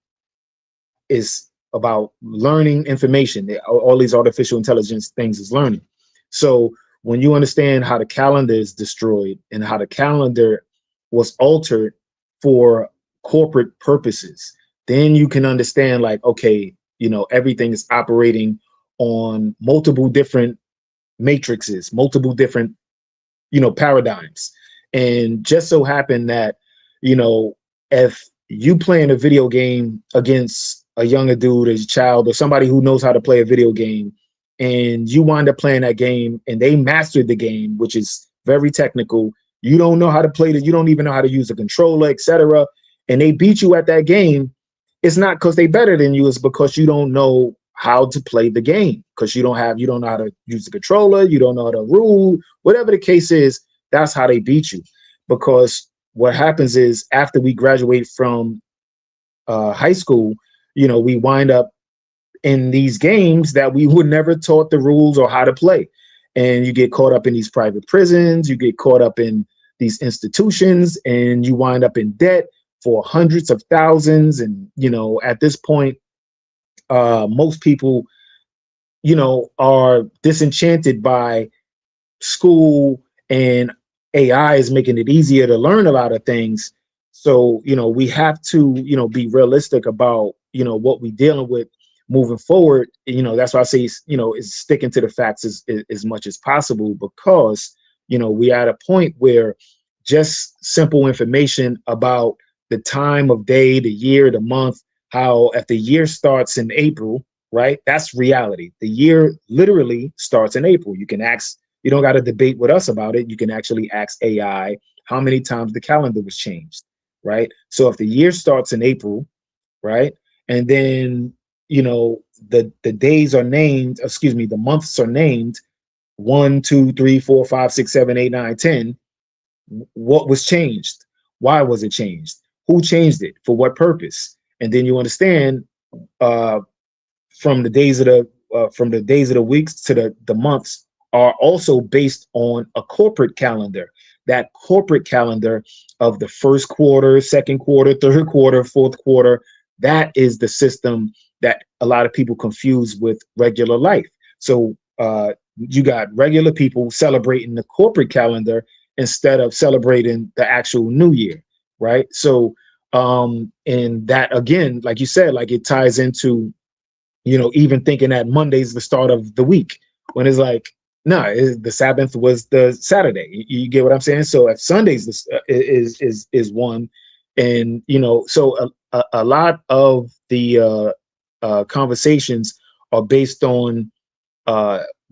[SPEAKER 2] is about learning information. All these artificial intelligence things is learning. So when you understand how the calendar is destroyed and how the calendar was altered for corporate purposes, then you can understand, like, okay, everything is operating on multiple different matrices, multiple different, paradigms. And just so happened that, if you playing a video game against a younger dude, a child, or somebody who knows how to play a video game, and you wind up playing that game and they mastered the game, which is very technical. You don't know how to play it, you don't even know how to use a controller, etc. And they beat you at that game. It's not because they better than you, it's because you don't know how to play the game, because you don't know how to use the controller, you don't know the rule, whatever the case is. That's how they beat you. Because what happens is, after we graduate from high school, we wind up in these games that we were never taught the rules or how to play. And you get caught up in these private prisons, you get caught up in these institutions, and you wind up in debt for hundreds of thousands. And, at this point, most people, are disenchanted by school, and AI is making it easier to learn a lot of things. So, we have to, be realistic about, what we're dealing with moving forward. That's why I say, is sticking to the facts as much as possible, because, we're at a point where just simple information about the time of day, the year, the month, how if the year starts in April, right? That's reality. The year literally starts in April. You don't got to debate with us about it. You can actually ask AI how many times the calendar was changed, right? So if the year starts in April, right, and then the days are named, excuse me, the months are named 1, 2, 3, 4, 5, 6, 7, 8, 9, 10. What was changed? Why was it changed? Who changed it? For what purpose? And then you understand uh, from the days of the weeks to the months are also based on a corporate calendar. That corporate calendar of the first quarter, second quarter, third quarter, fourth quarter, that is the system that a lot of people confuse with regular life. So you got regular people celebrating the corporate calendar instead of celebrating the actual new year, right? So and that, again, like you said, like, it ties into even thinking that Monday's the start of the week, when it's like, no, the Sabbath was the Saturday. You get what I'm saying? So if Sunday's is one, and so a lot of the conversations are based on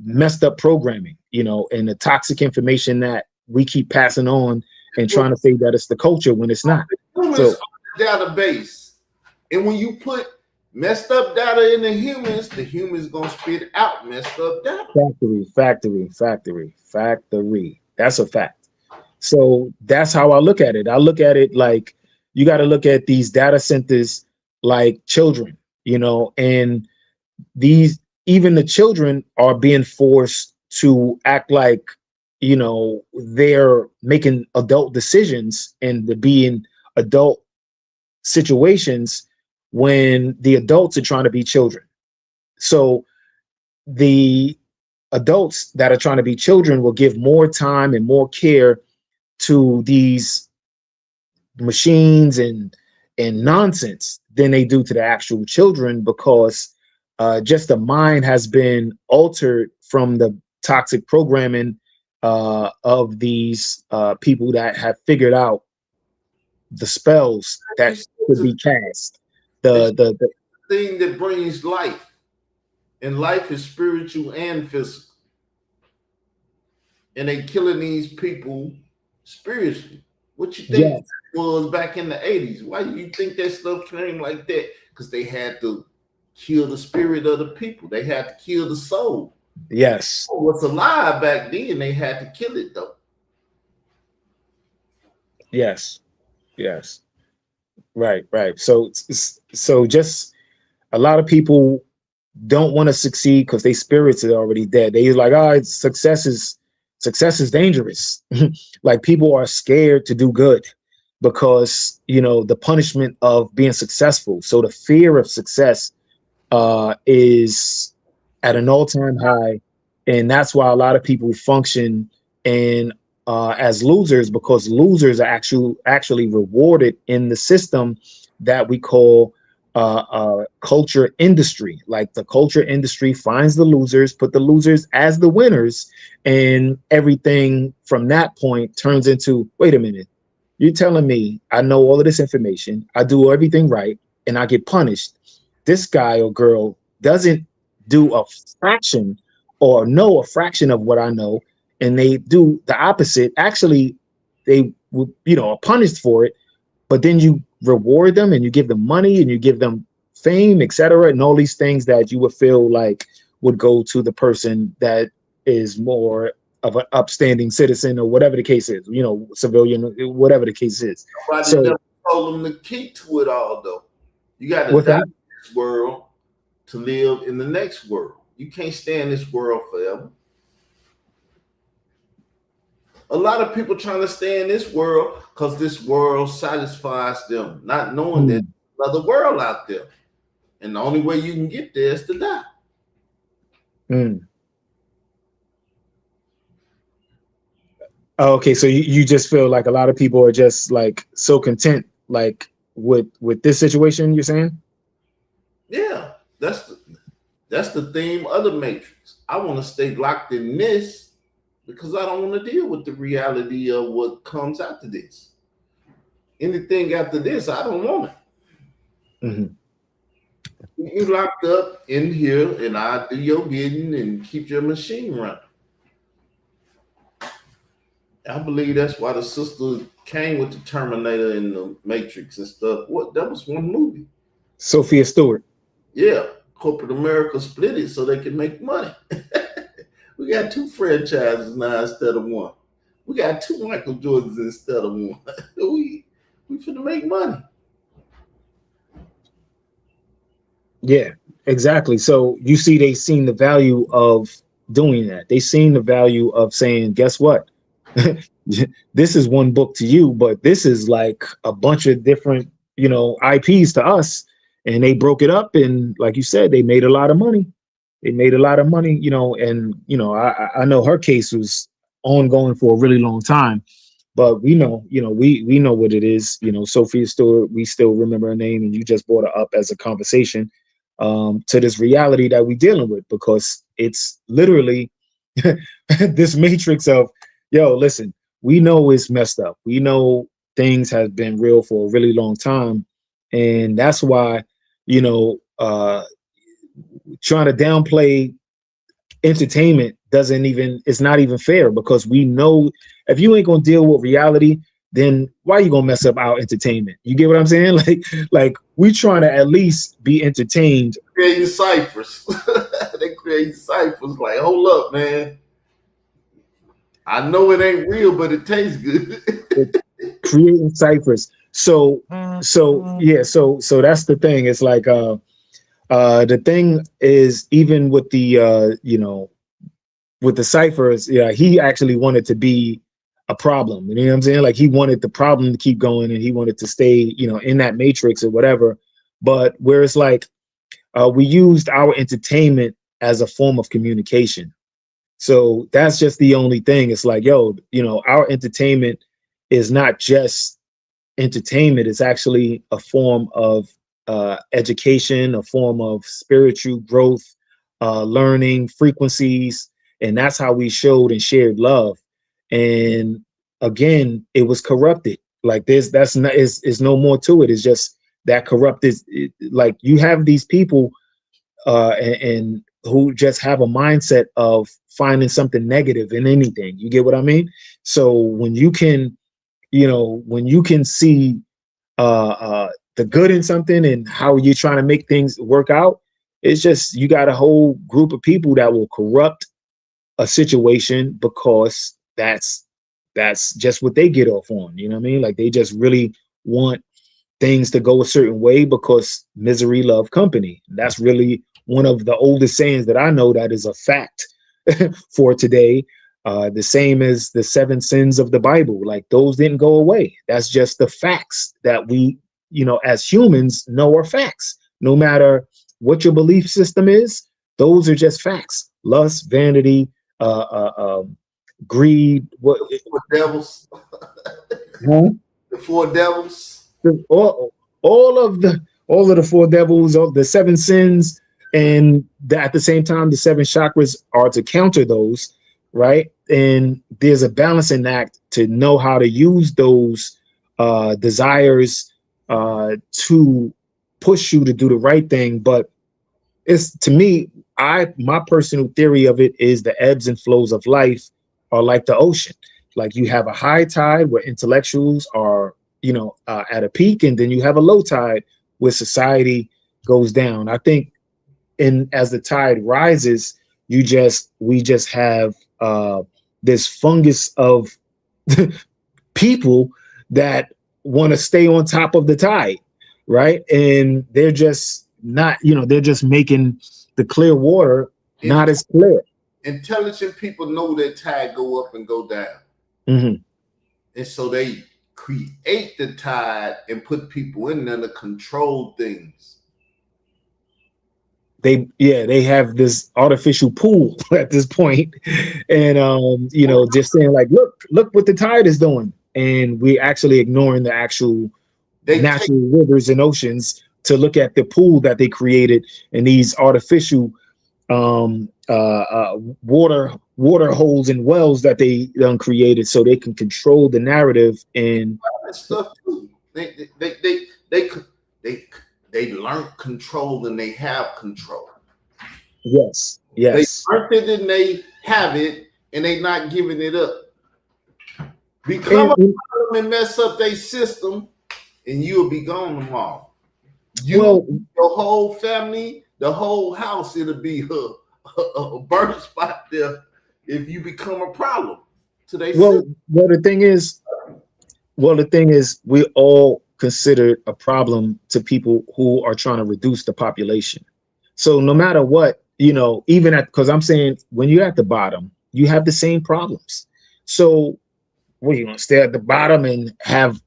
[SPEAKER 2] messed up programming, and the toxic information that we keep passing on and trying to say that it's the culture when it's not.
[SPEAKER 1] Humans
[SPEAKER 2] So
[SPEAKER 1] are the database. And when you put messed up data in the humans gonna spit out messed up data.
[SPEAKER 2] factory. That's a fact. So that's how I look at it. I look at it like, you got to look at these data centers like children, and these, even the children are being forced to act like, they're making adult decisions and to be in adult situations when the adults are trying to be children. So the adults that are trying to be children will give more time and more care to these machines and nonsense than they do to the actual children, because just the mind has been altered from the toxic programming of these people that have figured out the spells that
[SPEAKER 1] It's
[SPEAKER 2] could be cast. The
[SPEAKER 1] the thing that brings life, and life is spiritual and physical. And they killing these people spiritually. What you think
[SPEAKER 2] Yes,
[SPEAKER 1] was back in the 80s? Why do you think that stuff came like that? Because they had to kill the spirit of the people. They had to kill the soul.
[SPEAKER 2] yes,
[SPEAKER 1] What's alive back then, they had to kill it though.
[SPEAKER 2] yes, yes. Right, right. So just a lot of people don't want to succeed because their spirits are already dead. They like, oh, success is dangerous. Like people are scared to do good because the punishment of being successful. So the fear of success is at an all-time high, and that's why a lot of people function and as losers, because losers are actually rewarded in the system that we call culture industry. Like the culture industry finds the losers, put the losers as the winners, and everything from that point turns into, wait a minute, you're telling me I know all of this information, I do everything right, and I get punished. This guy or girl doesn't do a fraction or know a fraction of what I know, and they do the opposite. Actually, they would, are punished for it, but then you reward them and you give them money and you give them fame, etc., and all these things that you would feel like would go to the person that is more of an upstanding citizen or whatever the case is, civilian, whatever the case is.
[SPEAKER 1] Nobody
[SPEAKER 2] So
[SPEAKER 1] never told them the key to it all though. You got to
[SPEAKER 2] with
[SPEAKER 1] die
[SPEAKER 2] that,
[SPEAKER 1] in this world to live in the next world. You can't stay in this world forever. A lot of people trying to stay in this world because this world satisfies them, not knowing that
[SPEAKER 2] mm,
[SPEAKER 1] there's another world out there. And the only way you can get there is to die.
[SPEAKER 2] mm. Oh, okay, so you just feel like a lot of people are just like so content, like with this situation, you're saying?
[SPEAKER 1] Yeah, that's the theme of the Matrix. I want to stay locked in this because I don't want to deal with the reality of what comes after this. Anything after this, I don't want it.
[SPEAKER 2] Hmm.
[SPEAKER 1] You locked up in here, and I do your bidding and keep your machine running. I believe that's why the sister came with the Terminator and the Matrix and stuff. What, that was one movie.
[SPEAKER 2] Sophia Stewart.
[SPEAKER 1] Yeah, corporate America split it so they can make money. We got two franchises now instead of one. We got two Michael Jordans instead of one. we finna make money.
[SPEAKER 2] Yeah, exactly. So you see, they seen the value of doing that. They seen the value of saying, guess what? This is one book to you, but this is like a bunch of different, IPs to us. And they broke it up, and like you said, they made a lot of money. They made a lot of money, and I know her case was ongoing for a really long time. But we know, we know what it is. Sophia Stewart, we still remember her name, and you just brought her up as a conversation to this reality that we're dealing with, because it's literally this matrix of, yo, listen, we know it's messed up. We know things have been real for a really long time. And that's why, trying to downplay entertainment doesn't even, it's not even fair, because we know if you ain't gonna deal with reality, then why are you gonna mess up our entertainment? You get what I'm saying? Like we trying to at least be entertained.
[SPEAKER 1] Creating ciphers. They create ciphers like, hold up, man. I know it ain't real, but it tastes good.
[SPEAKER 2] Creating ciphers. So that's the thing. It's like the thing is, even with the with the ciphers, yeah, he actually wanted to be a problem. You know what I'm saying? Like he wanted the problem to keep going, and he wanted to stay, in that matrix or whatever. but where it's like we used our entertainment as a form of communication. So that's just the only thing. It's like, yo, our entertainment is not just entertainment. It's actually a form of education, a form of spiritual growth, learning frequencies, and that's how we showed and shared love. And again, it was corrupted. Like this, that's not is no more to it. It's just that corrupted. Like you have these people and who just have a mindset of finding something negative in anything. You get what I mean? So when you can, when you can see the good in something and how you're trying to make things work out, it's just you got a whole group of people that will corrupt a situation because that's just what they get off on. You know what I mean? Like they just really want things to go a certain way because misery love company. That's really one of the oldest sayings that I know that is a fact for today. The same as the 7 sins of the Bible, like those didn't go away. That's just the facts that we, as humans know are facts. No matter what your belief system is, those are just facts. Lust, vanity, greed, what
[SPEAKER 1] Four devils.
[SPEAKER 2] huh?
[SPEAKER 1] The four devils.
[SPEAKER 2] all of the 4 devils, all the 7 sins, and at the same time, the 7 chakras are to counter those, right? And there's a balancing act to know how to use those desires to push you to do the right thing. But it's to me, my personal theory of it is the ebbs and flows of life are like the ocean. Like you have a high tide where intellectuals are, at a peak, and then you have a low tide where society goes down. I think, and as the tide rises, we just have this fungus of people that want to stay on top of the tide, right? And they're just not, they're just making the clear water
[SPEAKER 1] In-
[SPEAKER 2] not as clear.
[SPEAKER 1] Intelligent people know that tide go up and go down.
[SPEAKER 2] Mm-hmm.
[SPEAKER 1] And so they create the tide and put people in there to control things.
[SPEAKER 2] They have this artificial pool at this point, and just saying like, look what the tide is doing, and we're actually ignoring the actual natural rivers and oceans to look at the pool that they created and these artificial water holes and wells that they created so they can control the narrative. And
[SPEAKER 1] stuff too. They learn control and they have control.
[SPEAKER 2] yes,
[SPEAKER 1] They learned it and they have it and they not giving it up. Become a problem and mess up their system, and you'll be gone tomorrow. Your whole family, the whole house, it'll be a burn spot there if you become a problem to their system.
[SPEAKER 2] The thing is, we all considered a problem to people who are trying to reduce the population. So no matter what, even because I'm saying when you're at the bottom, you have the same problems. So what are you gonna stay at the bottom and have,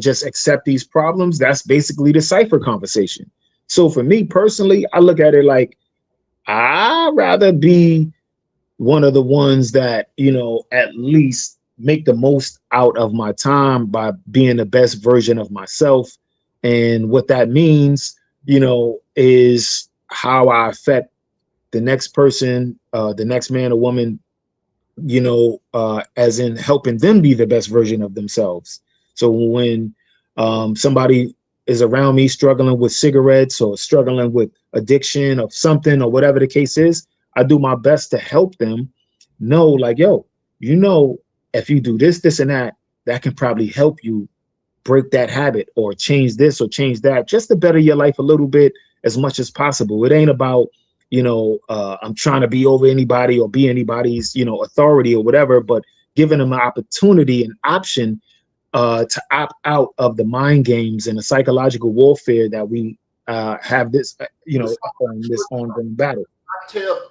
[SPEAKER 2] just accept these problems? That's basically the cipher conversation. So for me personally, I look at it like I'd rather be one of the ones that, at least make the most out of my time by being the best version of myself. And what that means, is how I affect the next person, the next man or woman, as in helping them be the best version of themselves. So when somebody is around me struggling with cigarettes or struggling with addiction of something or whatever the case is, I do my best to help them know, like, yo, if you do this, this, and that can probably help you break that habit or change this or change that, just to better your life a little bit as much as possible. It ain't about, I'm trying to be over anybody or be anybody's, authority or whatever, but giving them an opportunity, an option to opt out of the mind games and the psychological warfare that we have this, this ongoing battle.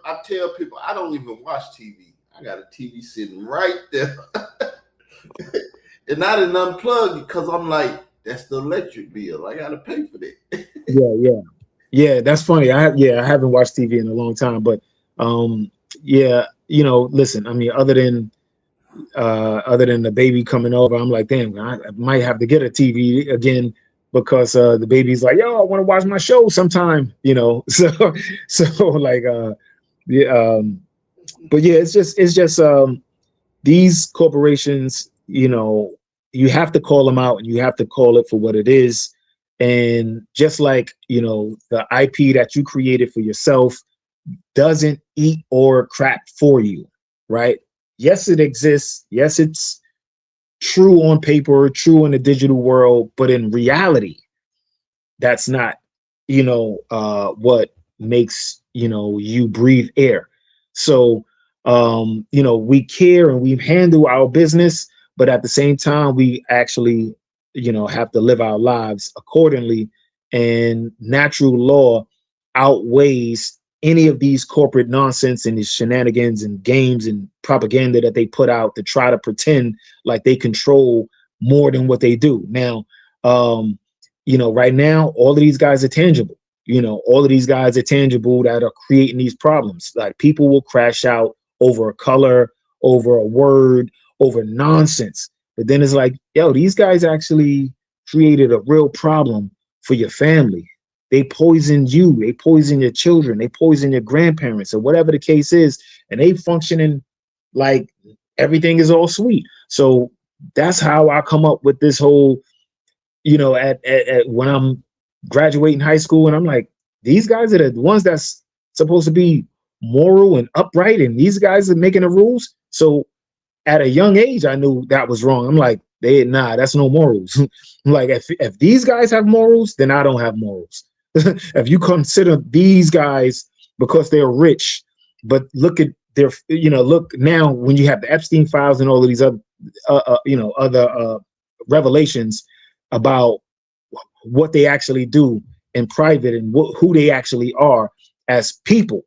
[SPEAKER 1] I tell people I don't even watch TV. I got a TV sitting right there. And I didn't unplug it because I'm like, That's the electric bill. I gotta pay for that.
[SPEAKER 2] Yeah, yeah, yeah. That's funny. I haven't watched TV in a long time, but um, yeah, listen. I mean, other than the baby coming over, I'm like, damn, I might have to get a TV again because the baby's like, yo, I want to watch my show sometime, so like, yeah, but yeah, it's just these corporations, you have to call them out and you have to call it for what it is. And just like, the IP that you created for yourself doesn't eat or crap for you, right? Yes, it exists. Yes, it's true on paper, true in the digital world, but in reality, that's not, what makes, you breathe air. So, we care and we handle our business, but at the same time, we actually, have to live our lives accordingly. And natural law outweighs any of these corporate nonsense and these shenanigans and games and propaganda that they put out to try to pretend like they control more than what they do. Now, right now, all of these guys are tangible. All of these guys are tangible that are creating these problems. Like people will crash out over a color, over a word, over nonsense. But then it's like, yo, these guys actually created a real problem for your family. They poisoned you, they poison your children, they poison your grandparents, or whatever the case is, and they functioning like everything is all sweet. So that's how I come up with this whole, at when I'm graduating high school, and I'm like, these guys are the ones that's supposed to be moral and upright, and these guys are making the rules. So at a young age, I knew that was wrong. I'm like, that's no morals. Like, if these guys have morals, then I don't have morals. If you consider these guys because they're rich, but look at their, look now when you have the Epstein files and all of these other, other revelations about what they actually do in private and who they actually are as people.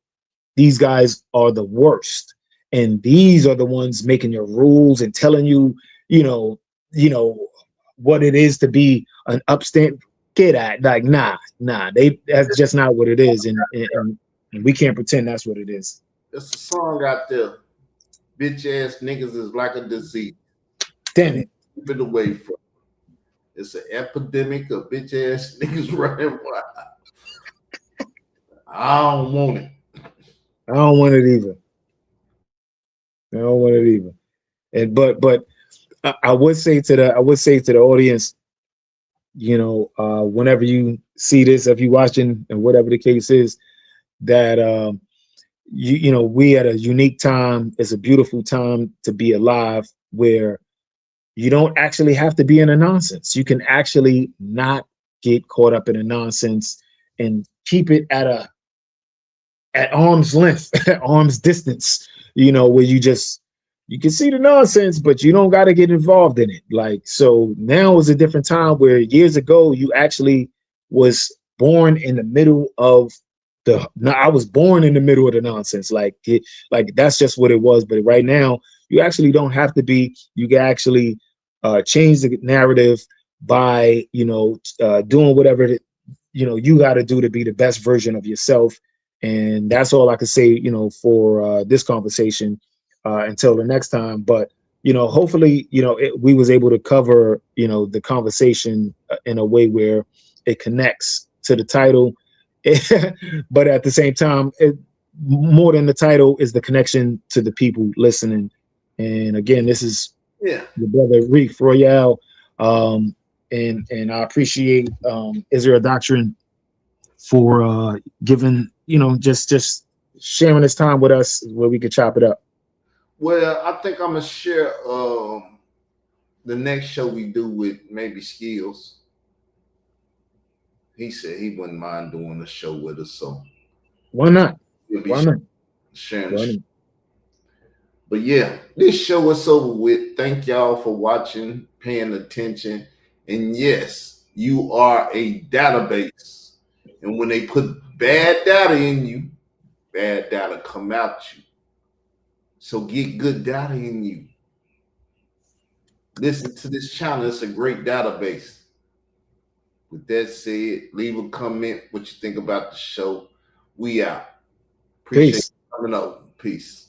[SPEAKER 2] These guys are the worst, and these are the ones making your rules and telling you, you know, you know what it is to be an upstand. Get at like, nah. That's just not what it is, and we can't pretend that's what it is.
[SPEAKER 1] There's a song out there. Bitch ass niggas is like a disease.
[SPEAKER 2] Damn
[SPEAKER 1] And
[SPEAKER 2] it,
[SPEAKER 1] keep it away from. It's an epidemic of bitch ass niggas running wild. I don't want it.
[SPEAKER 2] I don't want it either. I don't want it either. And but I would say to the audience, whenever you see this, if you're watching and whatever the case is, that we at a unique time. It's a beautiful time to be alive, where you don't actually have to be in a nonsense. You can actually not get caught up in a nonsense and keep it at arm's length, at arm's distance, where you can see the nonsense, but you don't got to get involved in it. Like, so now is a different time, where years ago you actually was born in the middle of no, I was born in the middle of the nonsense. Like that's just what it was. But right now, you actually don't have to be. You can actually change the narrative by doing whatever you got to do to be the best version of yourself. And that's all I could say, for this conversation, until the next time. But hopefully, we was able to cover, the conversation in a way where it connects to the title. But at the same time, more than the title is the connection to the people listening. And again, this is
[SPEAKER 1] Yeah.
[SPEAKER 2] your brother Reef Royale. And I appreciate Israel Doctrine for giving, just sharing this time with us where we could chop it up.
[SPEAKER 1] Well, I think I'm gonna share the next show we do with maybe Skills. He said he wouldn't mind doing a show with us, so
[SPEAKER 2] Why not?
[SPEAKER 1] he'll be
[SPEAKER 2] Why not?
[SPEAKER 1] sharing the
[SPEAKER 2] Why
[SPEAKER 1] show.
[SPEAKER 2] not?
[SPEAKER 1] But yeah, this show is over with. Thank y'all for watching, paying attention. And yes, you are a database. And when they put bad data in you, bad data come out you. So get good data in you. Listen to this channel. It's a great database. With that said, leave a comment what you think about the show. We out. Appreciate
[SPEAKER 2] Peace.
[SPEAKER 1] you coming over. Peace.